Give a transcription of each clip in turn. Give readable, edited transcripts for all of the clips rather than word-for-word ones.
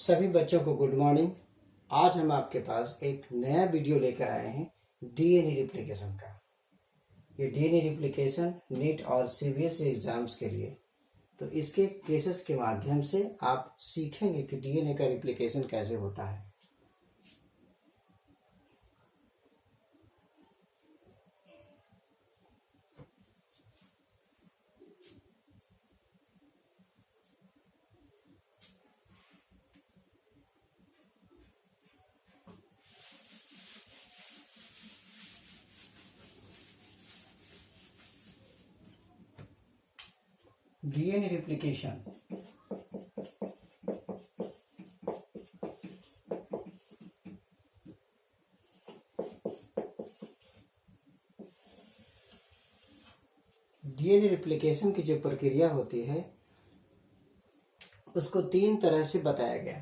सभी बच्चों को गुड मॉर्निंग। आज हम आपके पास एक नया वीडियो लेकर आए हैं डीएनए रिप्लिकेशन का। ये डीएनए रिप्लिकेशन नीट और सीबीएसई एग्जाम्स के लिए, तो इसके केसेस के माध्यम से आप सीखेंगे कि डीएनए का रिप्लिकेशन कैसे होता है। डीएनए रिप्लिकेशन डीएनए रिप्लिकेशन की जो प्रक्रिया होती है उसको 3 तरह से बताया गया।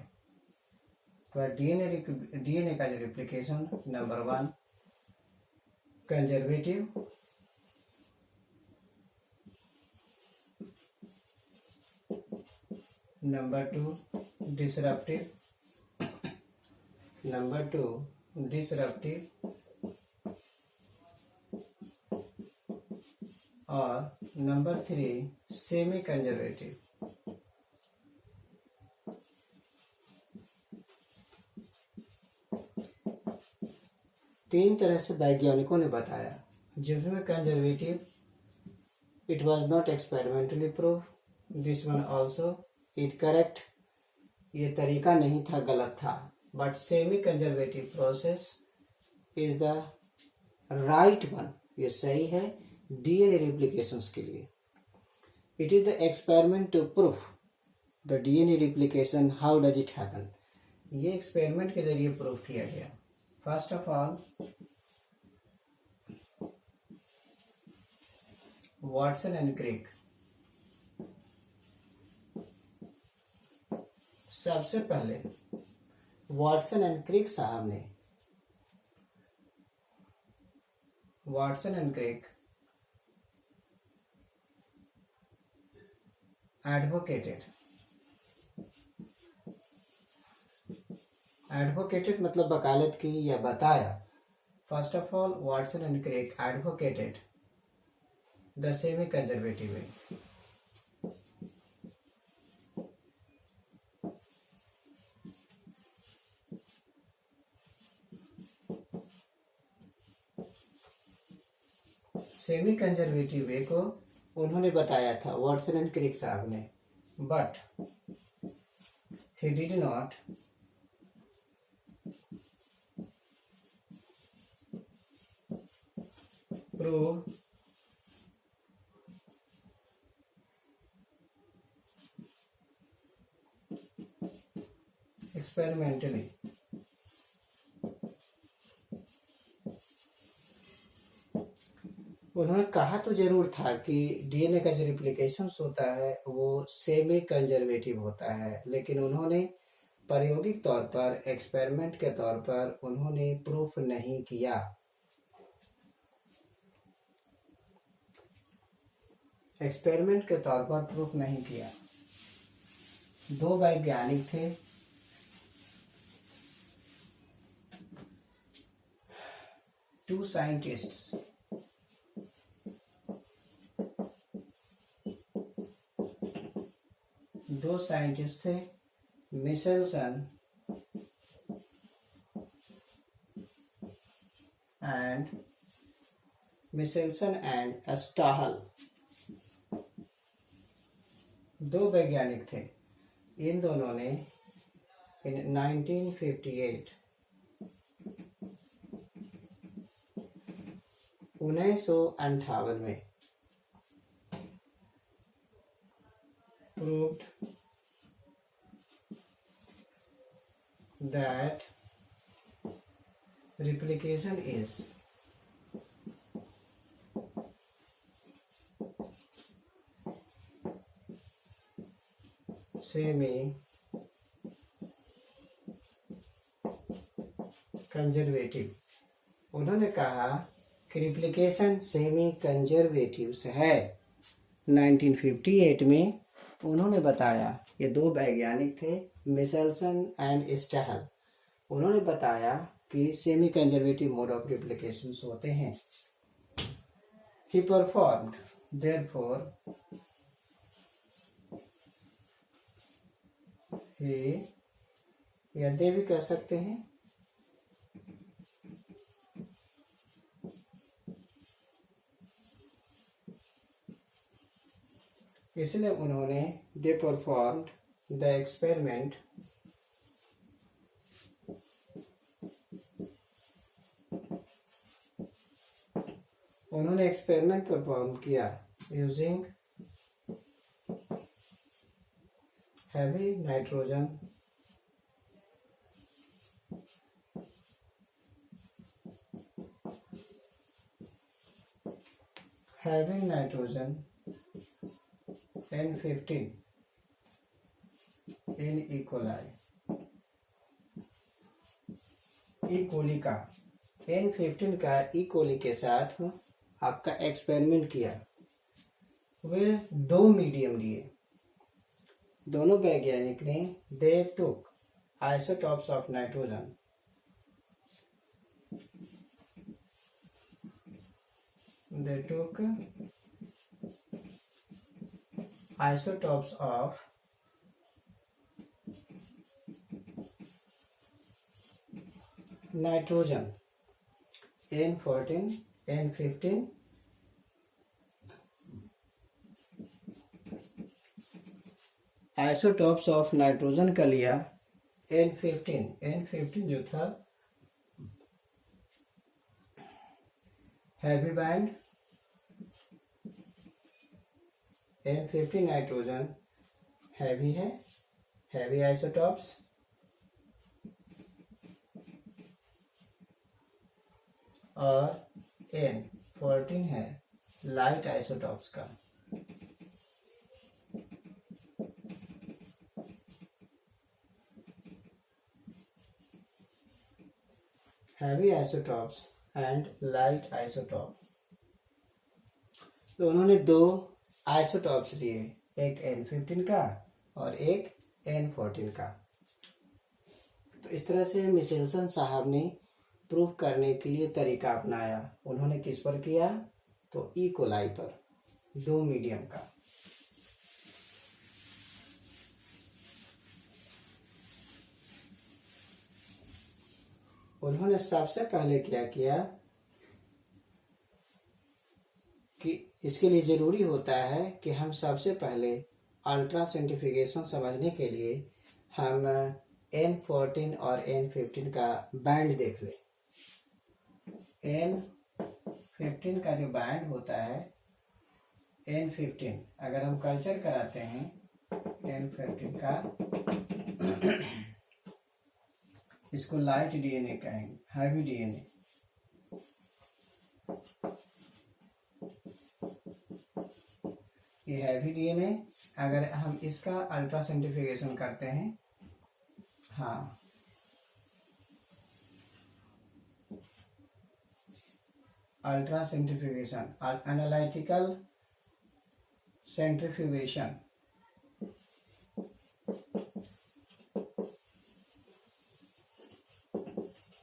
तो डीएनए का जो replication, number 1 conservative, number 2 disruptive, और नंबर 3 सेमी कंजर्वेटिव। तीन तरह से वैज्ञानिकों ने बताया। जिसमें conservative, it was not experimentally prove, this one also it correct, ये तरीका नहीं था, गलत था। But semi conservative process is the right one, ये सही है डीएनए रिप्लिकेशंस के लिए। It is the experiment to prove the DNA replication, how does it happen. ये एक्सपेरिमेंट के जरिए प्रूव किया गया। First of all Watson and Crick, सबसे पहले वाटसन एंड क्रिक साहब ने एडवोकेटेड मतलब वकालत की या बताया। First of all Watson and Crick advocated the semi conservative way. Semi conservative way को उन्होंने बताया था वाटसन एंड क्रिक साहब ने, but he did not prove experimentally उन्होंने कहा तो जरूर था कि डीएनए का जो रिप्लिकेशन होता है वो सेमी कंजर्वेटिव होता है, लेकिन उन्होंने प्रायोगिक तौर पर, एक्सपेरिमेंट के तौर पर उन्होंने प्रूफ नहीं किया। एक्सपेरिमेंट के तौर पर प्रूफ नहीं किया। दो वैज्ञानिक थे, टू साइंटिस्ट्स, दो साइंटिस्ट थे, मिशेलसन एंड स्टाहल, दो वैज्ञानिक थे। इन दोनों ने इन 1958 1958 में proved that replication is semi conservative. उन्होंने कहा कि रिप्लिकेशन सेमी कंजर्वेटिव है। 1958 में उन्होंने बताया, ये दो वैज्ञानिक थे, मिशेल्सन एंड स्टैहल। उन्होंने बताया कि सेमी कंजर्वेटिव मोड ऑफ रिप्लिकेशंस होते हैं। ही परफॉर्म्ड देयरफॉर ही, या दे भी कह सकते हैं, इसलिए उन्होंने दे परफॉर्म्ड द एक्सपेरिमेंट उन्होंने एक्सपेरिमेंट परफॉर्म किया यूजिंग हैवी नाइट्रोजन N15 इन E. coli का N15 का E. coli के साथ आपका एक्सपेरिमेंट किया। वे दो मीडियम लिए, दोनों वैज्ञानिक ने they took isotopes of nitrogen, they took isotopes of nitrogen N14, N15 isotopes of nitrogen का लिया। N15 जो था heavy band, N15 nitrogen heavy है, हैवी आइसोटॉप्स, और N14 है लाइट आइसोटॉप्स का। Heavy isotopes and light isotope. तो उन्होंने दो आइसोटॉप्स लिए, एक N15 का और एक N14 का। तो इस तरह से मिशेल्सन साहब ने प्रूव करने के लिए तरीका अपनाया। उन्होंने किस पर किया? तो E. coli पर, दो मीडियम का। उन्होंने सबसे पहले क्या किया कि इसके लिए जरूरी होता है कि हम सबसे पहले अल्ट्रा सेंट्रीफ्यूगेशन समझने के लिए हम N14 और N15 का बैंड देख लें। N15 का जो बैंड होता है, N15 अगर हम कल्चर कराते हैं N15 का, इसको लाइट डीएनए कहेंगे, हैवी डीएनए। ये हैवी डीएनए अगर हम इसका अल्ट्रा सेंट्रीफ्यूगेशन करते हैं, हाँ, अल्ट्रा सेंट्रीफ्यूगेशन, एनालिटिकल सेंट्रीफ्यूगेशन,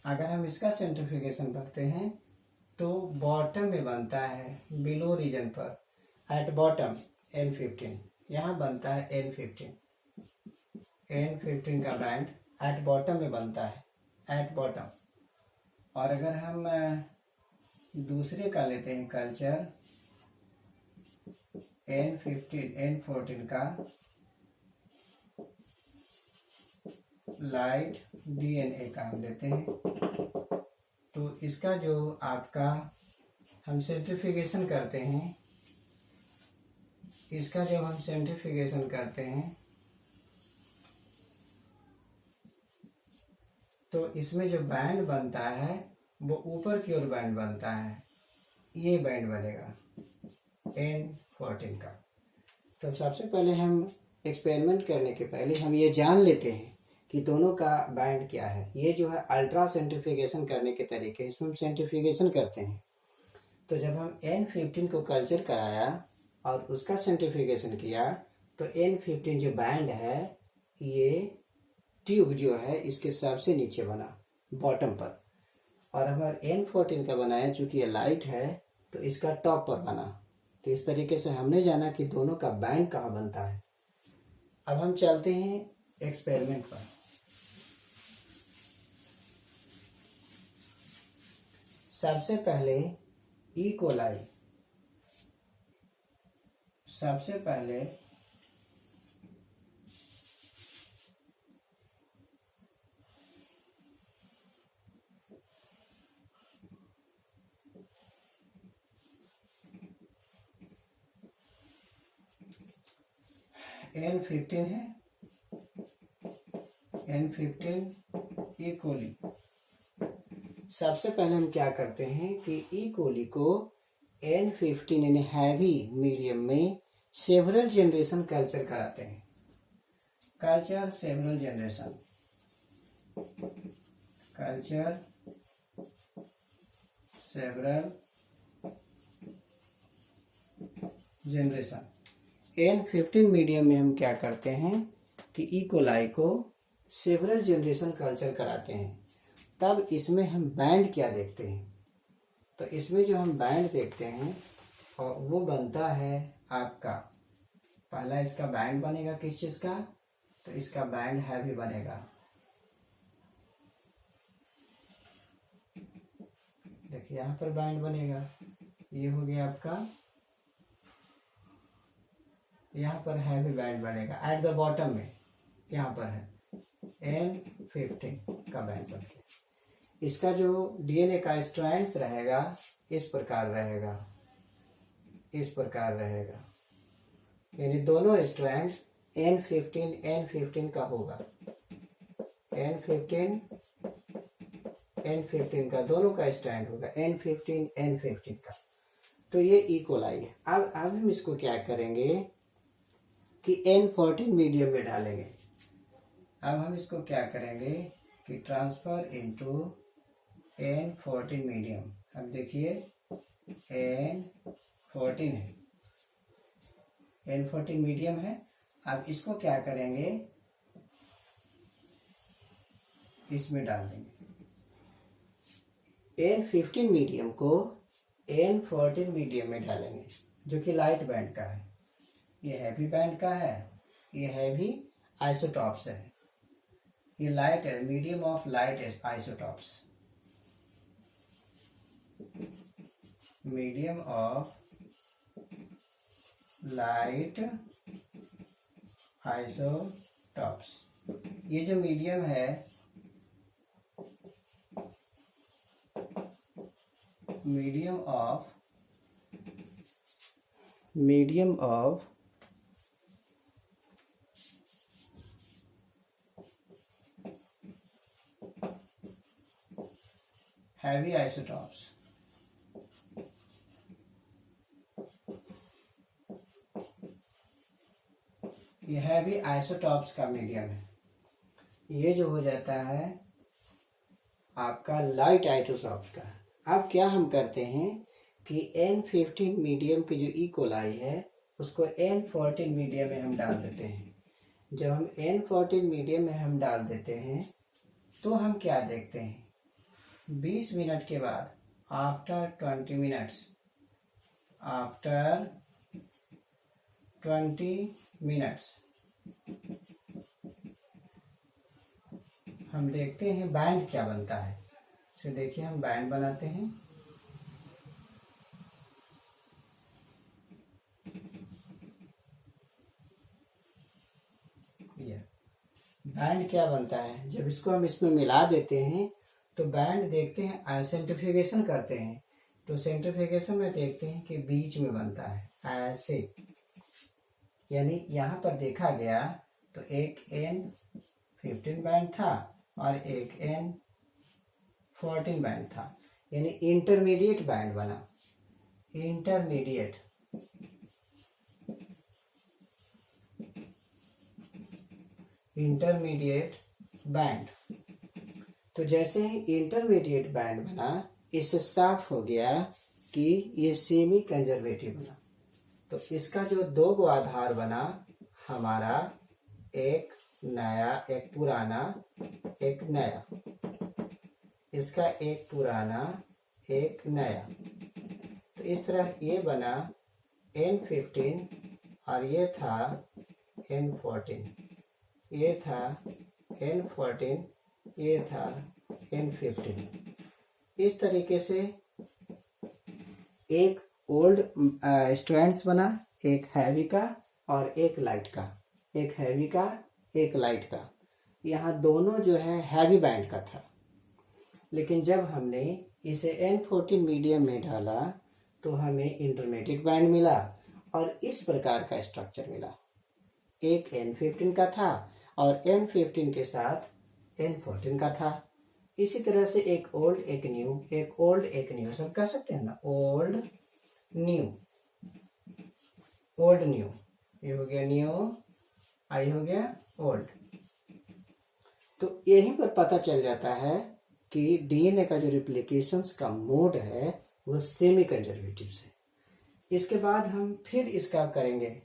अगर हम इसका सेंट्रीफ्यूगेशन करते हैं तो बॉटम में बनता है, बिलो रीजन पर, एट बॉटम N15, यहाँ बनता है N15 का बैंड एट बॉटम में बनता है, एट बॉटम। और अगर हम दूसरे का लेते हैं कल्चर N14 का लाइट डीएनए का हम लेते हैं, तो इसका जो आपका हम सेंट्रीफ्यूगेशन करते हैं, इसका जब हम सेंट्रीफ्यूगेशन करते हैं तो इसमें जो बैंड बनता है वो ऊपर की ओर बैंड बनता है, ये बैंड बनेगा N14 का। तो सबसे पहले हम एक्सपेरिमेंट करने के पहले हम ये जान लेते हैं कि दोनों का बैंड क्या है। ये जो है अल्ट्रा सेंट्रीफ्यूगेशन करने के तरीके, इसमें हम सेंट्रीफ्यूगेशन करते हैं। तो जब हम N15 को कल्चर कराया और उसका सेंट्रीफ्यूगेशन किया तो N15 जो बैंड है, ये ट्यूब जो है इसके सबसे नीचे बना, बॉटम पर, और हमारा N14 का बनाया चूंकि ये लाइट है तो इसका टॉप पर बना। तो इस तरीके से हमने जाना कि दोनों का बैंड कहाँ बनता है। अब हम चलते हैं एक्सपेरिमेंट पर। सबसे पहले ई कोलाई, सबसे पहले N15 है, N15 ई कोली। सबसे पहले हम क्या करते हैं कि ई कोली को N15 यानी हैवी मीडियम में सेवरल जनरेशन कल्चर कराते हैं। Culture several generation, culture several generation. N15 medium में हम क्या करते हैं कि ई कोलाई को सेवरल जनरेशन कल्चर कराते हैं। तब इसमें हम बैंड क्या देखते हैं, तो इसमें जो हम बैंड देखते हैं और वो बनता है आपका, पहला इसका बैंड बनेगा किस चीज का, तो इसका बैंड हैवी बनेगा। देखिए यहाँ पर बैंड बनेगा, ये हो गया आपका, यहाँ पर हैवी बैंड बनेगा एट द बॉटम में, यहाँ पर है N15 का बैंड बन गया। इसका जो डीएनए का स्ट्रैंड्स रहेगा इस प्रकार रहेगा, इस प्रकार रहेगा, यानी दोनों स्ट्रैंड्स N15 का होगा, N15 का दोनों का स्ट्रैंड होगा N15 का। तो ये ई कोलाई है। अब हम इसको क्या करेंगे कि N14 मीडियम में डालेंगे। अब हम इसको क्या करेंगे कि ट्रांसफर इनटू N14 मीडियम। अब देखिए N14 है, N14 मीडियम है। अब इसको क्या करेंगे, इसमें डाल देंगे। N15 मीडियम को N14 मीडियम में डालेंगे, जो कि लाइट बैंड का है, ये हैवी बैंड का है, ये हैवी आइसोटॉप्स है, ये लाइट है, medium of light isotopes, medium of light isotopes. ये जो मीडियम है, मीडियम ऑफ हैवी आइसोटॉप्स, ये हैवी आइसोटॉप्स का मीडियम है। ये जो हो जाता है आपका लाइट आइसोटॉप्स का। अब क्या हम करते हैं कि N15 मीडियम की जो ई कोलाई है उसको N14 मीडियम में हम डाल देते हैं। जब हम N14 मीडियम में हम डाल देते हैं तो हम क्या देखते हैं, 20 मिनट के बाद, आफ्टर 20 मिनट्स, आफ्टर 20 मिनट्स हम देखते हैं बैंड क्या बनता है। तो देखिए हम बैंड बनाते हैं, बैंड क्या बनता है। जब इसको हम इसमें मिला देते हैं तो बैंड देखते हैं, सेंट्रीफ्यूगेशन करते हैं तो सेंट्रीफ्यूगेशन में देखते हैं कि बीच में बनता है ऐसे, यानी यहाँ पर देखा गया तो एक N15 बैंड था और एक N14 बैंड था, यानी इंटरमीडिएट बैंड बना, इंटरमीडिएट बैंड। तो जैसे ही इंटरमीडिएट बैंड बना, इससे साफ हो गया कि ये सेमी कंजर्वेटिव बना। तो इसका जो दो गो आधार बना, हमारा एक नया, एक पुराना, एक नया, इसका एक पुराना एक नया। तो इस तरह ये बना N15 और ये था N14, ये था N14, ये था N15। इस तरीके से एक ओल्ड स्ट्रैंड्स बना, एक हैवी का और एक लाइट का, एक हैवी का एक लाइट का। यहाँ दोनों जो है हैवी बैंड का था, लेकिन जब हमने इसे N14 मीडियम में डाला तो हमें इंटरमीडिएट बैंड मिला और इस प्रकार का स्ट्रक्चर मिला। एक N15 का था और N15 के साथ N14 का था। इसी तरह से एक ओल्ड एक न्यू, एक ओल्ड एक न्यू, सब कह सकते हैं ना, ओल्ड न्यू, ओल्ड न्यू, ये हो गया न्यू, आई हो गया ओल्ड। तो यहीं पर पता चल जाता है कि डीएनए का जो रिप्लिकेशंस का मोड है वो सेमी कंजर्वेटिव से। इसके बाद हम फिर इसका करेंगे,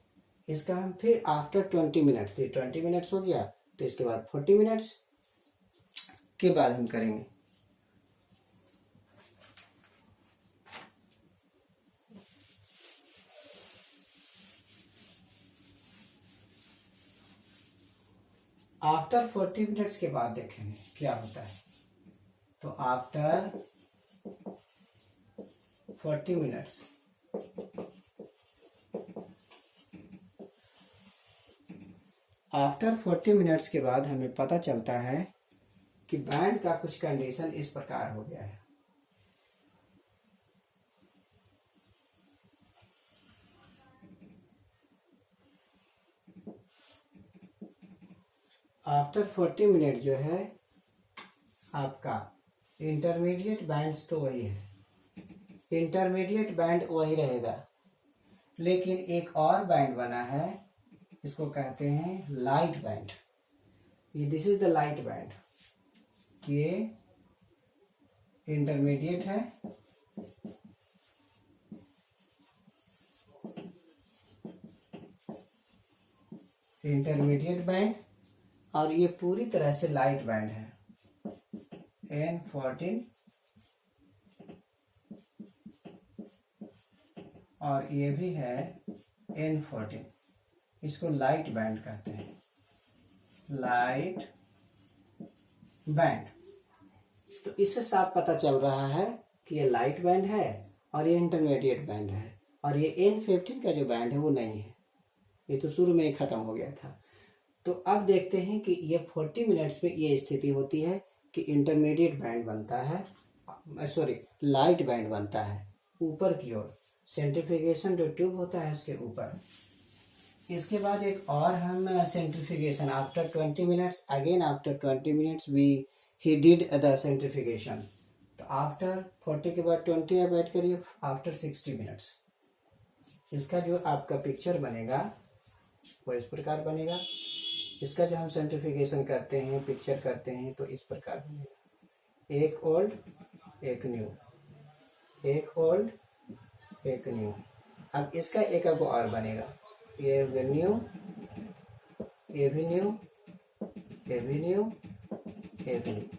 इसका हम फिर आफ्टर 20 मिनट्स, 20 मिनट्स हो गया तो इसके बाद 40 मिनट्स के बाद हम करेंगे। आफ्टर 40 मिनट्स के बाद देखेंगे क्या होता है। तो आफ्टर 40 मिनट्स आफ्टर 40 मिनट्स के बाद हमें पता चलता है कि बैंड का कुछ कंडीशन इस प्रकार हो गया है। आफ्टर 40 मिनट जो है आपका इंटरमीडिएट बैंड्स तो वही है, इंटरमीडिएट बैंड वही रहेगा, लेकिन एक और बैंड बना है, इसको कहते हैं लाइट बैंड। ये this is the light band, ये इंटरमीडिएट है, इंटरमीडिएट बैंड, और ये पूरी तरह से लाइट बैंड है N14, और ये भी है N14। इसको लाइट बैंड कहते हैं, लाइट बैंड। तो इससे साफ पता चल रहा है कि ये लाइट बैंड है और ये इंटरमीडिएट बैंड है, और ये N15 का जो बैंड है वो नहीं है, ये तो शुरू में ही खत्म हो गया था। तो अब देखते हैं कि ये 40 मिनट्स में ये स्थिति होती है कि इंटरमीडिएट बैंड बनता है, सॉरी लाइट बैंड बनता है ऊपर की ओर, सेंट्रीफ्यूगेशन जो ट्यूब होता है उसके ऊपर। इसके बाद एक और हम centrifugation after 20 minutes, again after 20 minutes he did the centrifugation. तो आफ्टर 40 के बाद 20 आप ऐड करिए, आफ्टर 60 मिनट्स इसका जो आपका पिक्चर बनेगा वो इस प्रकार बनेगा। इसका जब हम सेंट्रीफ्यूगेशन करते हैं, पिक्चर करते हैं, तो इस प्रकार बनेगा, एक ओल्ड एक न्यू, एक ओल्ड एक न्यू। अब इसका एक अब और बनेगा, ये न्यू, ये भी न्यू, ये भी न्यू, ये भी न्यू।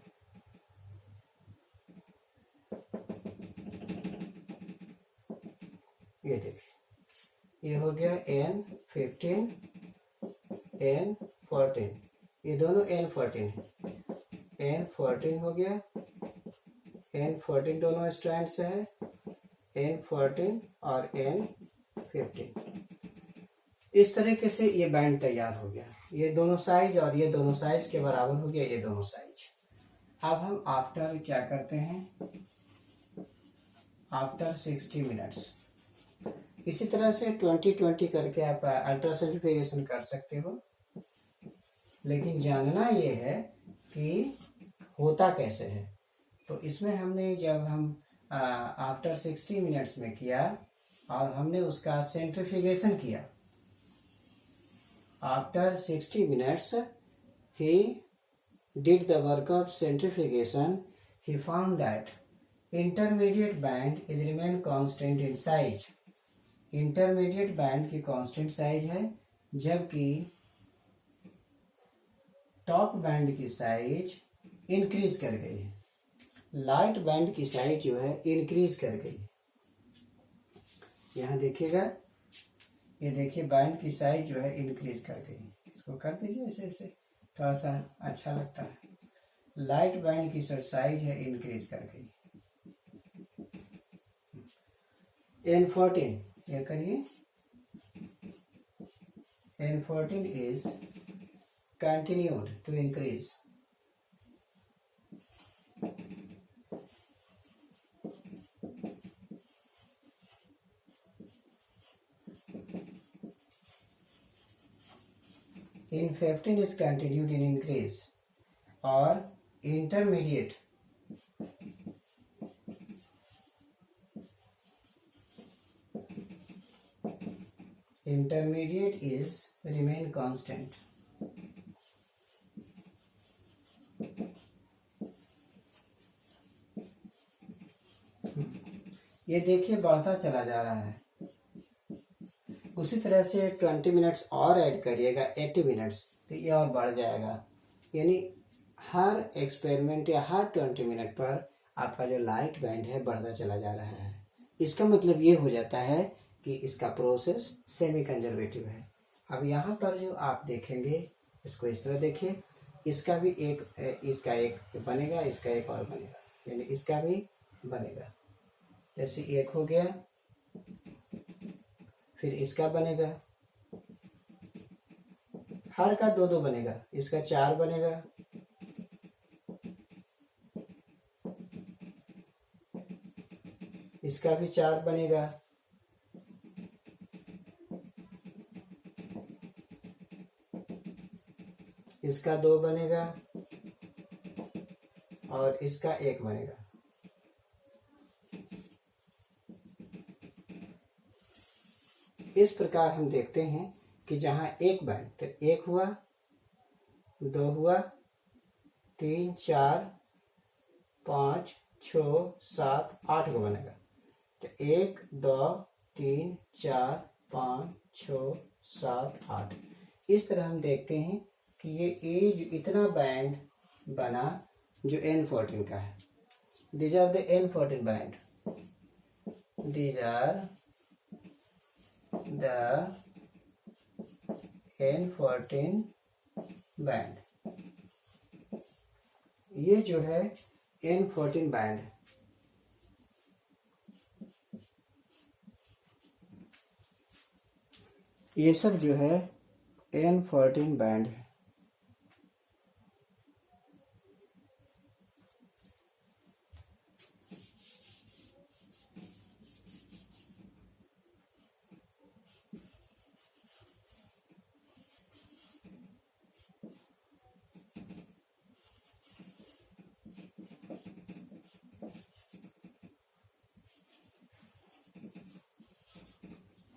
ये देखिए, ये हो गया N15, N14, ये दोनों N14 है, N14 हो गया, N14 दोनों स्ट्रैंड से है, N14 और N15। इस तरीके से ये बैंड तैयार हो गया, ये दोनों साइज और ये दोनों साइज के बराबर हो गया, ये दोनों साइज। अब हम आफ्टर क्या करते हैं, आफ्टर 60 मिनट्स इसी तरह से 20-20 करके आप अल्ट्रासेंट्रीफ्यूगेशन कर सकते हो, लेकिन जानना ये है कि होता कैसे है। तो इसमें हमने जब हम आफ्टर 60 मिनट्स में किया और हमने उसका सेंट्रीफ्यूगेशन किया, after 60 minutes he did the work of centrifugation, he found that intermediate band is remain constant in size, intermediate band की कांस्टेंट साइज है, जबकि टॉप बैंड की साइज इंक्रीज कर गई है, लाइट बैंड की साइज जो है इंक्रीज कर गई है। यहाँ देखिएगा, ये देखिए बैंड की साइज जो है इंक्रीज कर गई है। इसको कर दीजिए ऐसे ऐसे, थोड़ा सा अच्छा लगता है। लाइट बैंड की साइज है इंक्रीज कर गई। N14 ये करिए, N14 is continued to increase. N15 is continued in increase or intermediate. Intermediate is remain constant. ये देखिए बढ़ता चला जा रहा है। उसी तरह से 20 मिनट्स और ऐड करिएगा, 80 मिनट्स, तो ये और बढ़ जाएगा। यानी हर एक्सपेरिमेंट या हर 20 मिनट पर आपका जो लाइट बैंड है बढ़ता चला जा रहा है। इसका मतलब ये हो जाता है कि इसका प्रोसेस सेमी कंजर्वेटिव है। अब यहाँ पर जो आप देखेंगे, इसको इस तरह देखिए, इसका भी इसका एक बनेगा, इसका एक और बनेगा, यानी इसका भी बनेगा। जैसे एक हो गया, फिर इसका बनेगा, हर का दो दो बनेगा, इसका 4 बनेगा, इसका भी 4 बनेगा, इसका 2 बनेगा और इसका 1 बनेगा। इस प्रकार हम देखते हैं कि जहाँ एक बैंड, तो 1 हुआ, 2 हुआ, 3, 4, 5, 6, 7, 8 को बनेगा। तो 1, 2, 3, 4, 5, 6, 7, 8, इस तरह हम देखते हैं कि ये जो इतना बैंड बना जो N14 का है। These are the N14 band. These are the N14 band. ये जो है N14 बैंड है। ये सब जो है N14 बैंड है।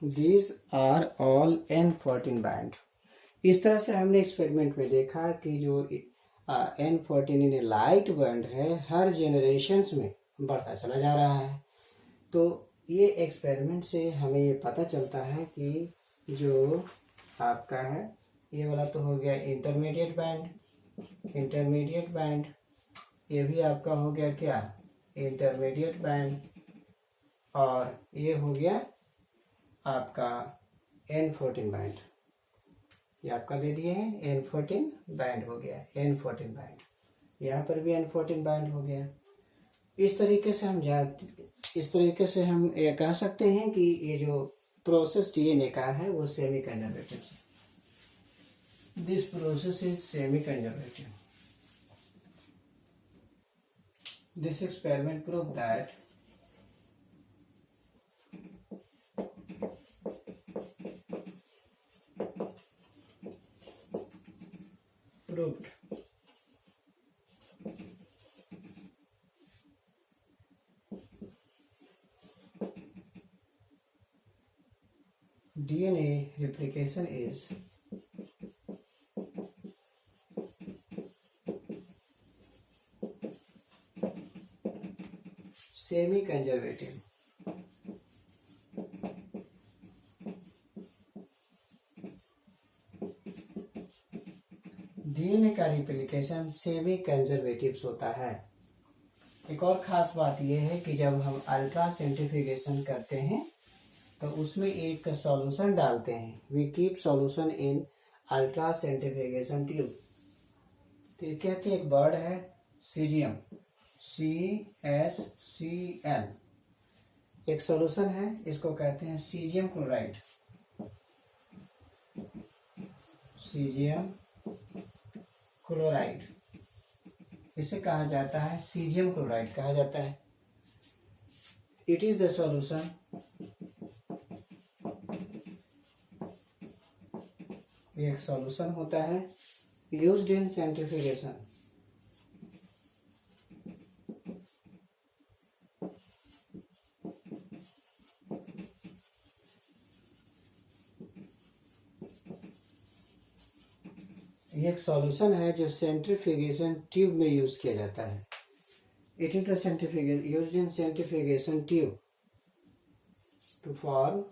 These are all N14 band. इस तरह से हमने एक्सपेरिमेंट में देखा कि जो N14 यानी लाइट बैंड है हर जेनरेशन्स में बढ़ता चला जा रहा है। तो ये एक्सपेरिमेंट से हमें ये पता चलता है कि जो आपका है, ये वाला तो हो गया इंटरमीडिएट बैंड, इंटरमीडिएट बैंड, ये भी आपका हो गया क्या, इंटरमीडिएट बैंड, और ये हो गया आपका N14 बैंड। ये आपका दे दिए हैं N14 बैंड हो गया, N14 बैंड। यहाँ पर भी N14 बैंड हो गया। इस तरीके से हम ये कह सकते हैं कि ये जो प्रोसेस DNA का है वो सेमी कंजर्वेटिव है। This process is semi conservative. This experiment prove that proved DNA replication is semi conservative. DNA का रिप्लिकेशन सेमी कंजर्वेटिव होता है। एक और खास बात यह है कि जब हम अल्ट्रा सेंट्रीफ्यूगेशन करते हैं तो उसमें एक सॉल्यूशन डालते हैं। We keep solution in ultra centrifugation tube. तो ये कहते हैं एक वर्ड है सीजियम, CsCl, एक सॉल्यूशन है, इसको कहते हैं सीजियम क्लोराइड। सीजियम क्लोराइड इसे कहा जाता है सीजियम क्लोराइड कहा जाता है। इट इज द सॉल्यूशन एक सॉल्यूशन होता है यूज्ड इन सेंट्रीफ्यूगेशन। ये एक सॉल्यूशन है जो सेंट्रीफ्यूगेशन ट्यूब में यूज किया जाता है। It is the centrifugation used in centrifugation tube to form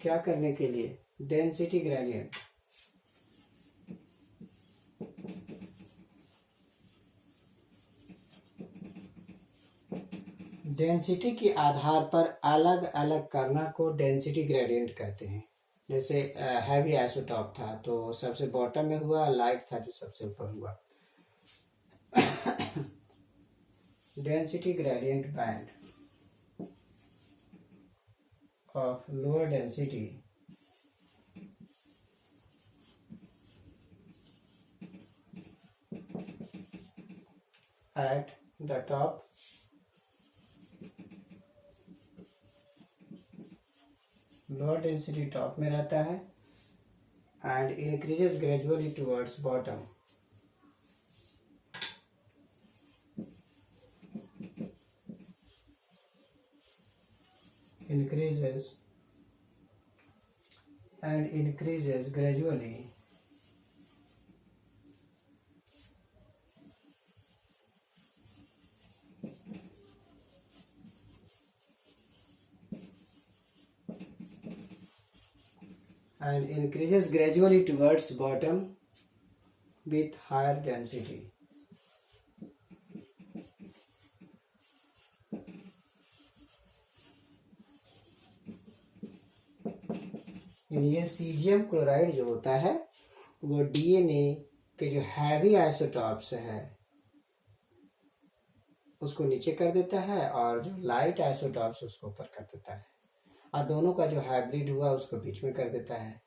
क्या करने के लिए? Density gradient. डेंसिटी के आधार पर अलग अलग करना को डेंसिटी ग्रेडियंट कहते हैं। जैसे हैवी आइसोटॉप था तो सबसे बॉटम में हुआ, लाइट था जो सबसे ऊपर हुआ। Density gradient band of lower density at the top lower density top में रहता है and increases gradually towards bottom। increases gradually towards bottom with higher density। ये सीजियम क्लोराइड जो होता है वो डीएनए के जो हैवी आइसोटॉप्स है उसको नीचे कर देता है और जो लाइट आइसोटॉप्स उसको ऊपर कर देता है, और दोनों का जो हाइब्रिड हुआ उसको बीच में कर देता है।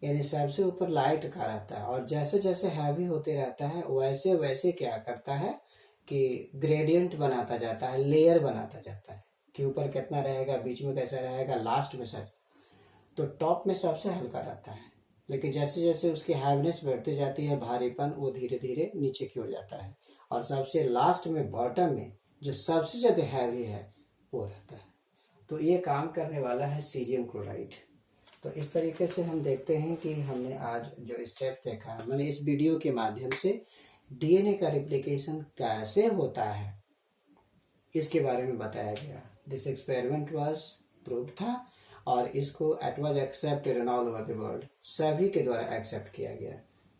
यानी सबसे ऊपर लाइट का रहता है और जैसे जैसे हैवी होते रहता है वैसे वैसे क्या करता है कि ग्रेडियंट बनाता जाता है, लेयर बनाता जाता है कि ऊपर कितना रहेगा, बीच में कैसा रहेगा, लास्ट में सच। तो टॉप में सबसे हल्का रहता है, लेकिन जैसे जैसे उसकी हैवीनेस बढ़ती जाती है, भारीपन, वो धीरे धीरे नीचे की ओर जाता है और सबसे लास्ट में बॉटम में जो सबसे ज़्यादा हैवी है वो रहता है। तो ये काम करने वाला है सीजियम क्लोराइड। तो इस तरीके से हम देखते हैं कि हमने आज जो स्टेप देखा, मैंने इस वीडियो के माध्यम से डीएनए का रिप्लिकेशन कैसे होता है इसके बारे में बताया गया। दिस एक्सपेरिमेंट वाज प्रूव था और इसको it was accepted in all over the world, सभी के द्वारा एक्सेप्ट किया गया।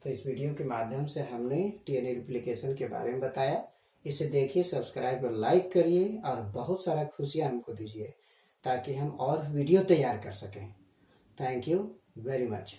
तो इस वीडियो के माध्यम से हमने डीएनए रिप्लिकेशन के बारे में बताया। इसे देखिए, सब्सक्राइब और लाइक करिए और बहुत सारा खुशियाँ हमको दीजिए ताकि हम और वीडियो तैयार कर सकें। Thank you very much.